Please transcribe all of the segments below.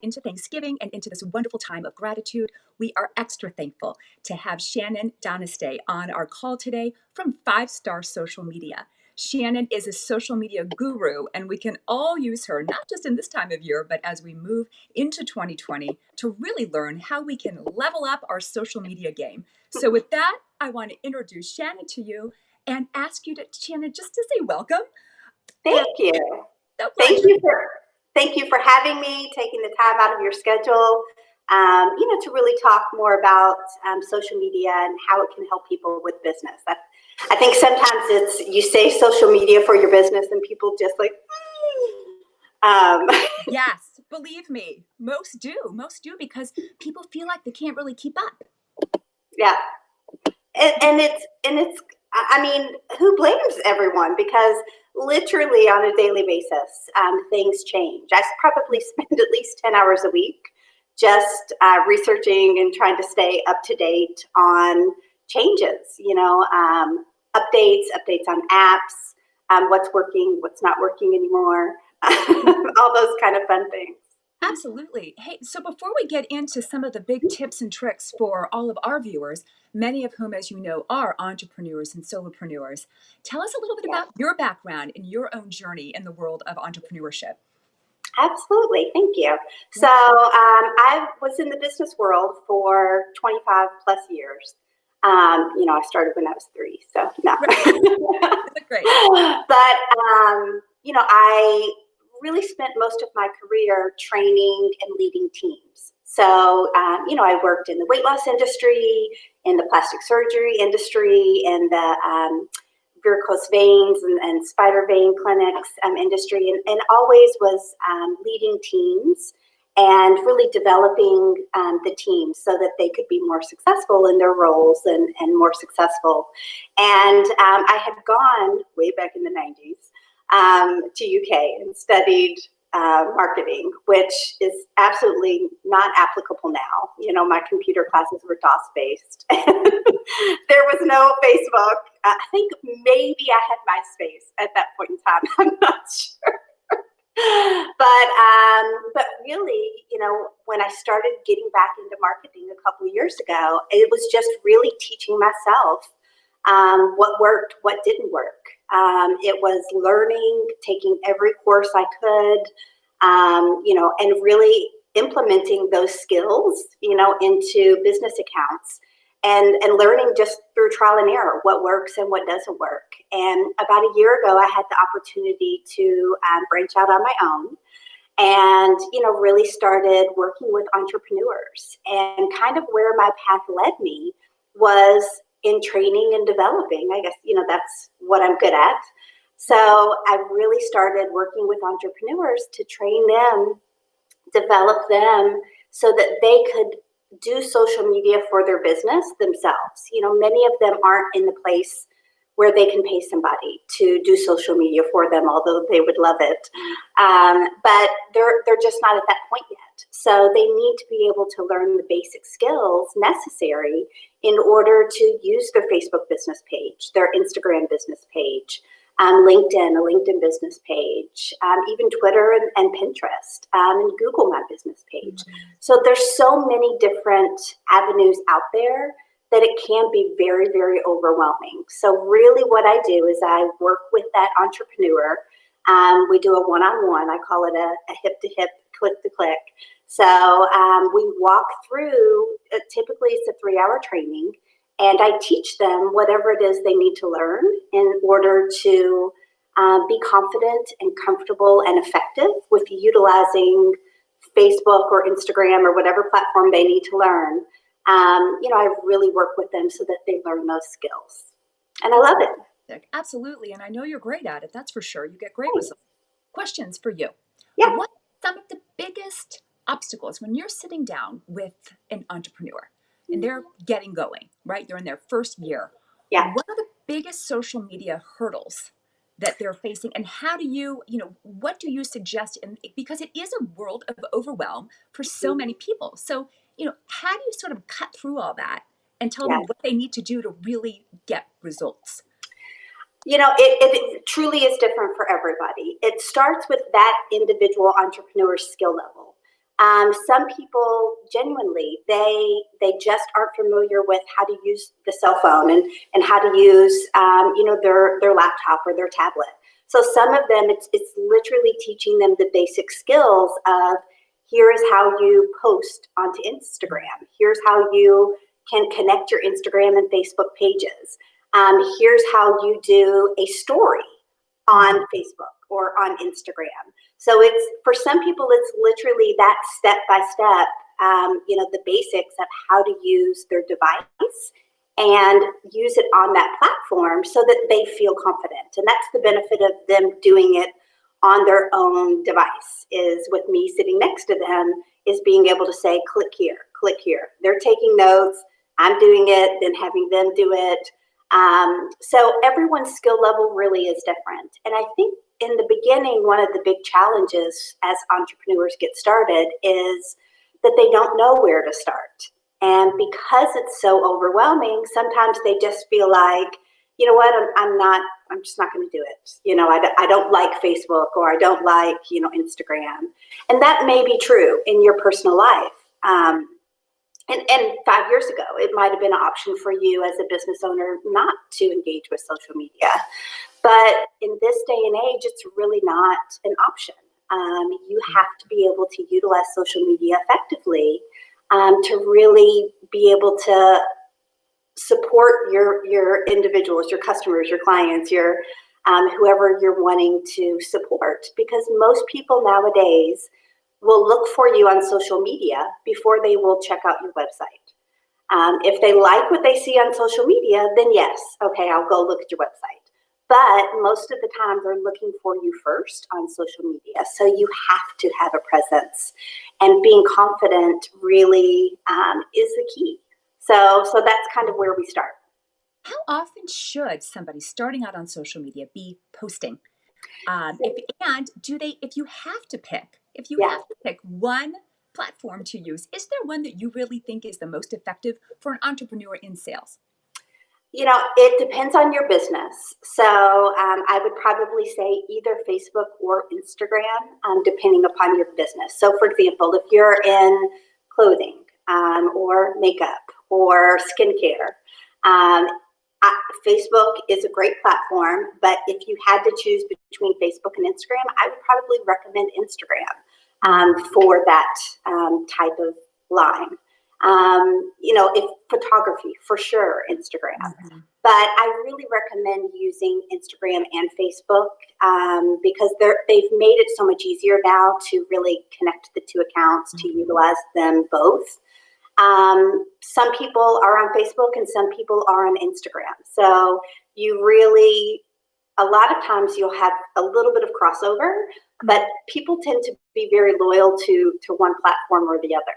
into Thanksgiving and into this wonderful time of gratitude, we are extra thankful to have Shannon Donestay on our call today from 5 Star Social Media. Shannon is a social media guru, and we can all use her, not just in this time of year, but as we move into 2020 to really learn how we can level up our social media game. So with that, I want to introduce Shannon to you and ask you to, Shannon, just to say welcome. Thank you. So Thank you for having me, taking the time out of your schedule, to really talk more about social media and how it can help people with business. I think sometimes it's you say social media for your business and people just like, Yes, believe me, most do because people feel like they can't really keep up. Yeah, and it's I mean, who blames everyone? Because literally on a daily basis, things change. I probably spend at least 10 hours a week just researching and trying to stay up to date on changes, updates on apps, what's working, what's not working anymore, all those kind of fun things. Absolutely. Hey, so before we get into some of the big tips and tricks for all of our viewers, many of whom, as you know, are entrepreneurs and solopreneurs, tell us a little bit about your background and your own journey in the world of entrepreneurship. Absolutely. Thank you. So I was in the business world for 25 plus years. I started when I was 3, so no. Great. But, I really spent most of my career training and leading teams. So, I worked in the weight loss industry, in the plastic surgery industry, in the varicose veins and spider vein clinics industry, and always was leading teams and really developing the team so that they could be more successful in their roles and more successful. And I had gone way back in the 90s to UK and studied marketing, which is absolutely not applicable now. My computer classes were DOS based. There was no Facebook. I think maybe I had MySpace at that point in time. I'm not sure. But really, when I started getting back into marketing a couple of years ago, it was just really teaching myself what worked, what didn't work. It was learning, taking every course I could, and really implementing those skills, into business accounts and learning just through trial and error what works and what doesn't work. And about a year ago, I had the opportunity to branch out on my own and, really started working with entrepreneurs. And kind of where my path led me was in training and developing. I guess, that's what I'm good at. So I really started working with entrepreneurs to train them, develop them so that they could do social media for their business themselves. Many of them aren't in the place where they can pay somebody to do social media for them, although they would love it. But they're just not at that point yet. So they need to be able to learn the basic skills necessary in order to use their Facebook business page, their Instagram business page, LinkedIn, a LinkedIn business page, even Twitter and Pinterest, and Google My Business page. So there's so many different avenues out there that it can be very, very overwhelming. So really what I do is I work with that entrepreneur. We do a one-on-one. I call it a hip-to-hip, click-to-click. So we walk through, typically it's a 3-hour training, and I teach them whatever it is they need to learn in order to be confident and comfortable and effective with utilizing Facebook or Instagram or whatever platform they need to learn. I really work with them so that they learn those skills. And I love it. Absolutely. And I know you're great at it. That's for sure. You get great results. Questions for you. Yeah. What are some of the biggest obstacles when you're sitting down with an entrepreneur and they're getting going, right? They're in their first year. Yeah. What are the biggest social media hurdles that they're facing, and how do you, what do you suggest? Because it is a world of overwhelm for so many people. So, how do you sort of cut through all that and tell them what they need to do to really get results? It truly is different for everybody. It starts with that individual entrepreneur's skill level. Some people genuinely, they just aren't familiar with how to use the cell phone and how to use, their laptop or their tablet. So some of them, it's literally teaching them the basic skills of, here is how you post onto Instagram. Here's how you can connect your Instagram and Facebook pages. Here's how you do a story on Facebook or on Instagram. So it's, for some people, it's literally that step by step, the basics of how to use their device and use it on that platform so that they feel confident. And that's the benefit of them doing it on their own device, is with me sitting next to them, is being able to say, click here, click here. They're taking notes, I'm doing it, then having them do it. So everyone's skill level really is different. And I think in the beginning, one of the big challenges as entrepreneurs get started is that they don't know where to start. And because it's so overwhelming, sometimes they just feel like, you know what, I'm just not going to do it. I don't like Facebook, or I don't like, Instagram. And that may be true in your personal life. And 5 years ago, it might have been an option for you as a business owner not to engage with social media. But in this day and age, it's really not an option. You have to be able to utilize social media effectively to really be able to support your individuals, your customers, your clients, your whoever you're wanting to support. Because most people nowadays will look for you on social media before they will check out your website. If they like what they see on social media, then yes, okay, I'll go look at your website. But most of the time, they're looking for you first on social media. So you have to have a presence, and being confident really is the key. So that's kind of where we start. How often should somebody starting out on social media be posting? If you have to pick one platform to use, is there one that you really think is the most effective for an entrepreneur in sales? It depends on your business. So I would probably say either Facebook or Instagram, depending upon your business. So for example, if you're in clothing or makeup or skincare, Facebook is a great platform, but if you had to choose between Facebook and Instagram, I would probably recommend Instagram for that type of line. If photography, for sure, Instagram. Mm-hmm. But I really recommend using Instagram and Facebook because they've made it so much easier now to really connect the two accounts, mm-hmm. to utilize them both. Some people are on Facebook and some people are on Instagram. So a lot of times you'll have a little bit of crossover, but people tend to be very loyal to one platform or the other.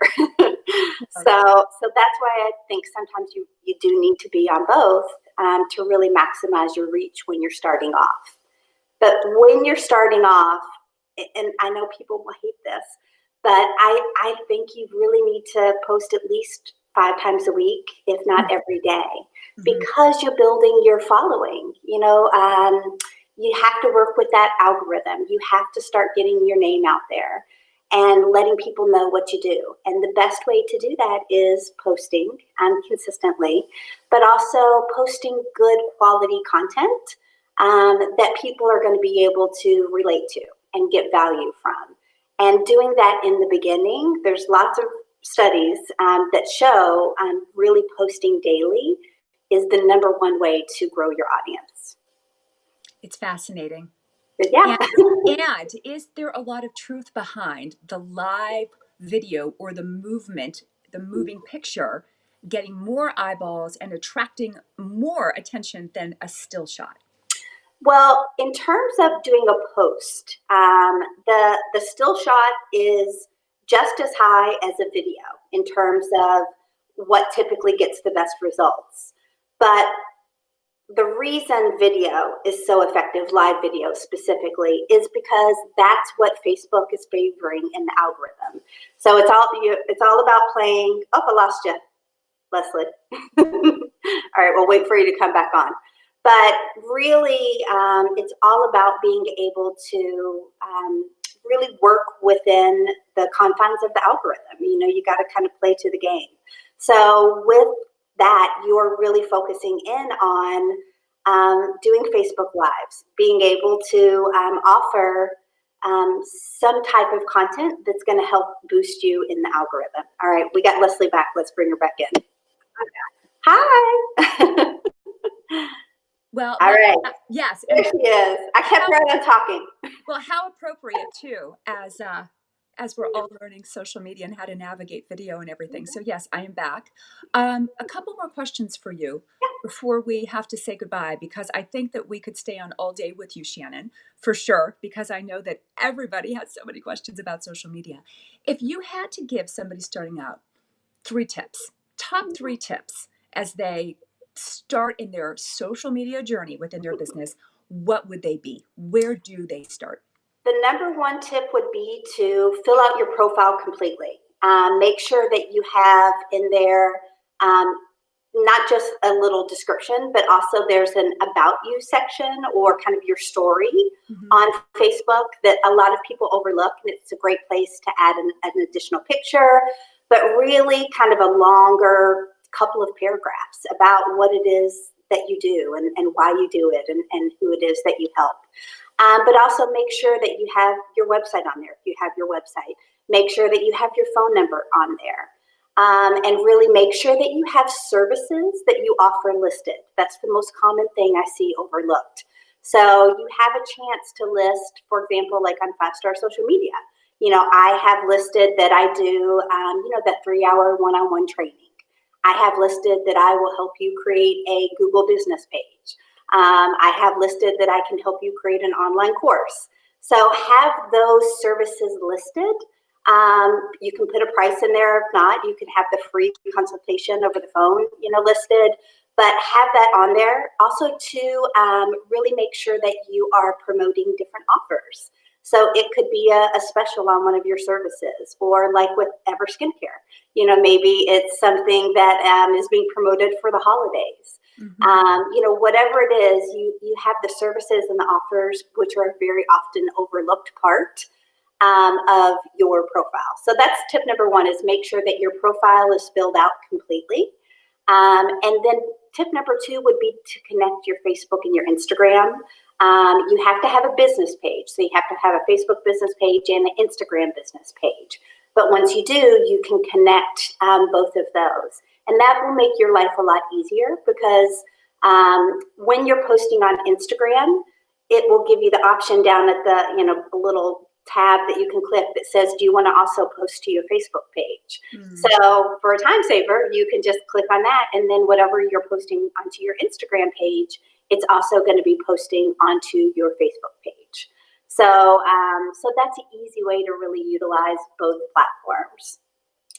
So that's why I think sometimes you do need to be on both to really maximize your reach when you're starting off. But when you're starting off, and I know people will hate this, but I think you really need to post at least 5 times a week, if not every day, because you're building your following. You have to work with that algorithm. You have to start getting your name out there and letting people know what you do. And the best way to do that is posting consistently, but also posting good quality content that people are going to be able to relate to and get value from. And doing that in the beginning, there's lots of studies that show really posting daily is the number one way to grow your audience. It's fascinating. Yeah. And is there a lot of truth behind the live video or the moving picture getting more eyeballs and attracting more attention than a still shot? Well, in terms of doing a post, the still shot is just as high as a video in terms of what typically gets the best results. But the reason video is so effective, live video specifically, is because that's what Facebook is favoring in the algorithm. So it's all about playing. Oh, I lost you, Leslie. All right, we'll wait for you to come back on. But really, it's all about being able to really work within the confines of the algorithm. You got to kind of play to the game. So with that, you're really focusing in on doing Facebook Lives, being able to offer some type of content that's going to help boost you in the algorithm. All right, we got Leslie back. Let's bring her back in. Hi. Well, All right. yes. There she is. I kept right on talking. Well, how appropriate too, as we're all learning social media and how to navigate video and everything. So yes, I am back. A couple more questions for you before we have to say goodbye, because I think that we could stay on all day with you, Shannon, for sure, because I know that everybody has so many questions about social media. If you had to give somebody starting out 3 tips, top 3 tips as they start in their social media journey within their business, what would they be? Where do they start? The number one tip would be to fill out your profile completely. Make sure that you have in there not just a little description, but also there's an about you section or kind of your story on Facebook that a lot of people overlook. And it's a great place to add an additional picture, but really kind of a longer couple of paragraphs about what it is that you do and why you do it and who it is that you help. But also make sure that you have your website on there. If you have your website, make sure that you have your phone number on there. And really make sure that you have services that you offer listed. That's the most common thing I see overlooked. So you have a chance to list, for example, like on 5-Star Social Media. I have listed that I do, that 3-hour one-on-one training. I have listed that I will help you create a Google business page. I have listed that I can help you create an online course. So have those services listed. You can put a price in there. If not, you can have the free consultation over the phone, listed, but have that on there. Also to really make sure that you are promoting different offers. So it could be a special on one of your services, or like with Ever Skincare, maybe it's something that is being promoted for the holidays. Whatever it is, you have the services and the offers, which are a very often overlooked part of your profile. So that's tip number 1, is make sure that your profile is filled out completely. And then tip number 2 would be to connect your Facebook and your Instagram. You have to have a business page. So you have to have a Facebook business page and an Instagram business page. But once you do, you can connect both of those. And that will make your life a lot easier, because when you're posting on Instagram, it will give you the option down at the, a little tab that you can click that says, do you want to also post to your Facebook page? So for a time saver, you can just click on that, and then whatever you're posting onto your Instagram page, it's also going to be posting onto your Facebook page. So that's an easy way to really utilize both platforms.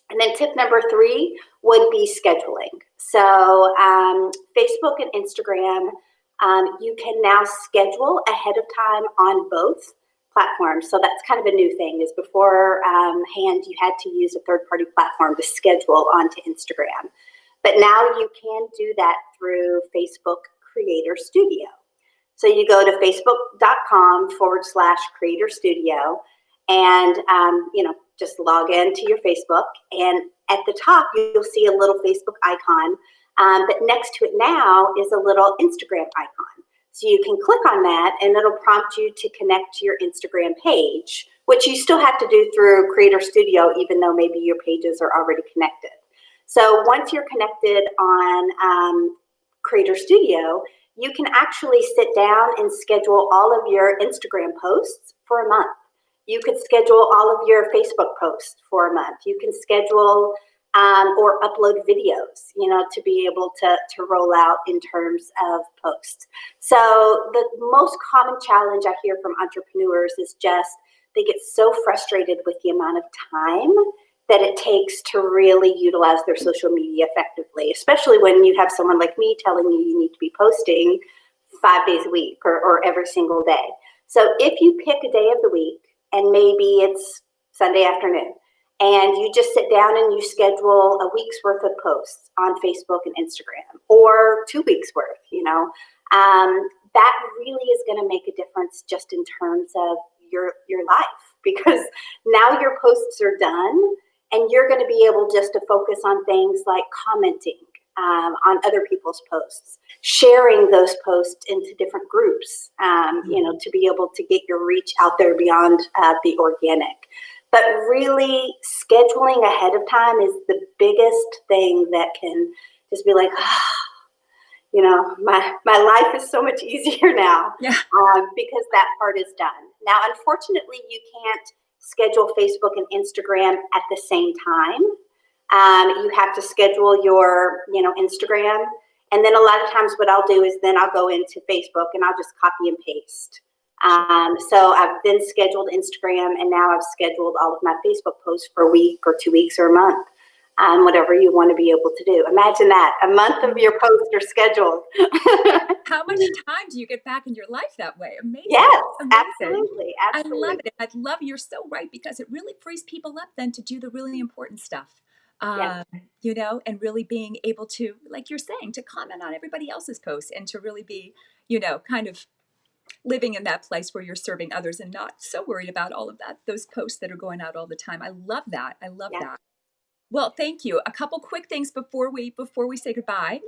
And then tip number 3 would be scheduling. So Facebook and Instagram, you can now schedule ahead of time on both platforms. So that's kind of a new thing, is beforehand you had to use a third-party platform to schedule onto Instagram. But now you can do that through Facebook Creator Studio. So you go to facebook.com/Creator Studio and, just log in to your Facebook. And at the top, you'll see a little Facebook icon. But next to it now is a little Instagram icon. So you can click on that and it'll prompt you to connect to your Instagram page, which you still have to do through Creator Studio, even though maybe your pages are already connected. So once you're connected on Creator Studio, you can actually sit down and schedule all of your Instagram posts for a month. You could schedule all of your Facebook posts for a month. You can schedule or upload videos, to be able to roll out in terms of posts. So the most common challenge I hear from entrepreneurs is just they get so frustrated with the amount of time that it takes to really utilize their social media effectively, especially when you have someone like me telling you need to be posting 5 days a week or every single day. So if you pick a day of the week, and maybe it's Sunday afternoon, and you just sit down and you schedule a week's worth of posts on Facebook and Instagram, or 2 weeks worth, that really is going to make a difference just in terms of your life. because now your posts are done and you're going to be able just to focus on things like commenting on other people's posts, sharing those posts into different groups, to be able to get your reach out there beyond the organic. But really, scheduling ahead of time is the biggest thing that can just be like, my life is so much easier now because that part is done. Now, unfortunately, you can't schedule Facebook and Instagram at the same time. You have to schedule your, Instagram. And then a lot of times what I'll do is then I'll go into Facebook and I'll just copy and paste. So I've then scheduled Instagram, and now I've scheduled all of my Facebook posts for a week or 2 weeks or a month. Whatever you want to be able to do. Imagine that. A month of your posts are scheduled. How much time do you get back in your life that way? Amazing. Yes, Amazing. absolutely. I love it. I love you're so right, because it really frees people up then to do the really important stuff. Yes. And really being able to, like you're saying, to comment on everybody else's posts and to really be, kind of living in that place where you're serving others and not so worried about all of those posts that are going out all the time. I love that. I love that. Well, thank you. A couple quick things before we say goodbye.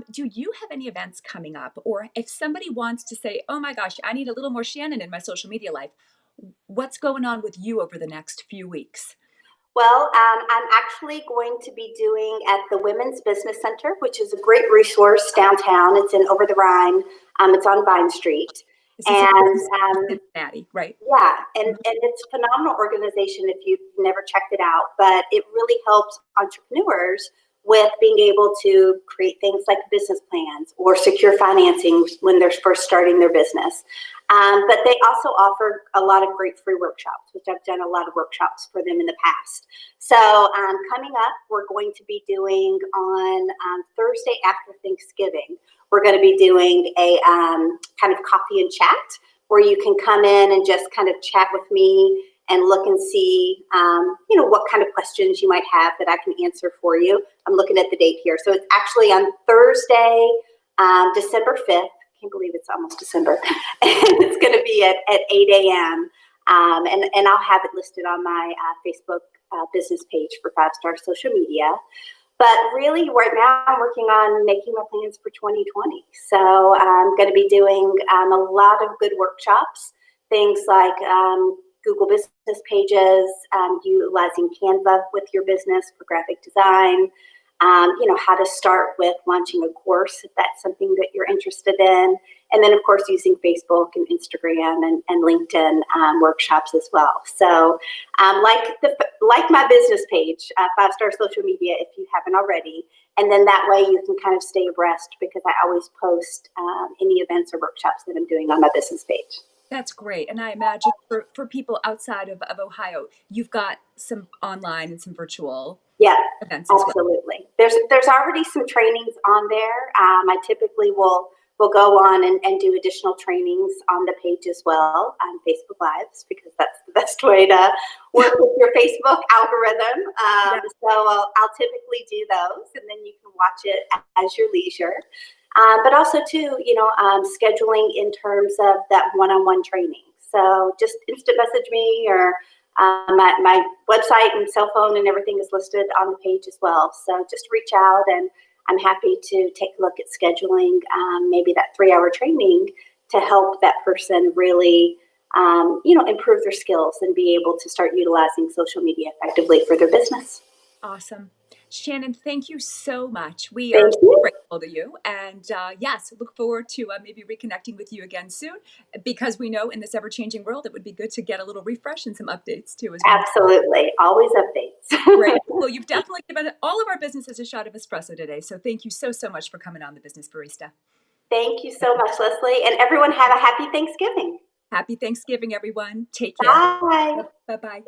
Do you have any events coming up? Or if somebody wants to say, oh my gosh, I need a little more Shannon in my social media life, what's going on with you over the next few weeks? Well, I'm actually going to be doing at the Women's Business Center, which is a great resource downtown. It's in Over the Rhine. It's on Vine Street. Cincinnati, right? Yeah, and it's a phenomenal organization if you've never checked it out, but it really helps entrepreneurs with being able to create things like business plans or secure financing when they're first starting their business. But they also offer a lot of great free workshops, which I've done a lot of workshops for them in the past. So coming up, we're going to be doing on Thursday after Thanksgiving, we're going to be doing a kind of coffee and chat where you can come in and just kind of chat with me and look and see, what kind of questions you might have that I can answer for you. I'm looking at the date here. So it's actually on Thursday, December 5th. Can't believe it's almost December. And it's going to be at 8 a.m. And I'll have it listed on my Facebook business page for 5-Star Social Media. But really, right now, I'm working on making my plans for 2020. So I'm going to be doing a lot of good workshops, things like Google business pages, utilizing Canva with your business for graphic design, how to start with launching a course if that's something that you're interested in. And then, of course, using Facebook and Instagram and LinkedIn workshops as well. So like my business page, 5-Star Social Media, if you haven't already. And then that way you can kind of stay abreast because I always post any events or workshops that I'm doing on my business page. That's great. And I imagine for people outside of Ohio, you've got some online and some virtual events as absolutely. Well. There's already some trainings on there. I typically will go on and do additional trainings on the page as well on Facebook Lives because that's the best way to work with your Facebook algorithm. So I'll typically do those, and then you can watch it as your leisure. But also too, scheduling in terms of that one-on-one training. So just instant message me or my website and cell phone and everything is listed on the page as well. So just reach out and I'm happy to take a look at scheduling maybe that 3-hour training to help that person really, improve their skills and be able to start utilizing social media effectively for their business. Awesome. Shannon, thank you so much. We are so grateful to you. And yes, look forward to maybe reconnecting with you again soon, because we know in this ever-changing world, it would be good to get a little refresh and some updates too. As well. Absolutely. Always updates. Great. Well, you've definitely given all of our businesses a shot of espresso today. So thank you so much for coming on The Business Barista. Thank you so much, Leslie. And everyone have a happy Thanksgiving. Happy Thanksgiving, everyone. Take care. Bye. Bye-bye.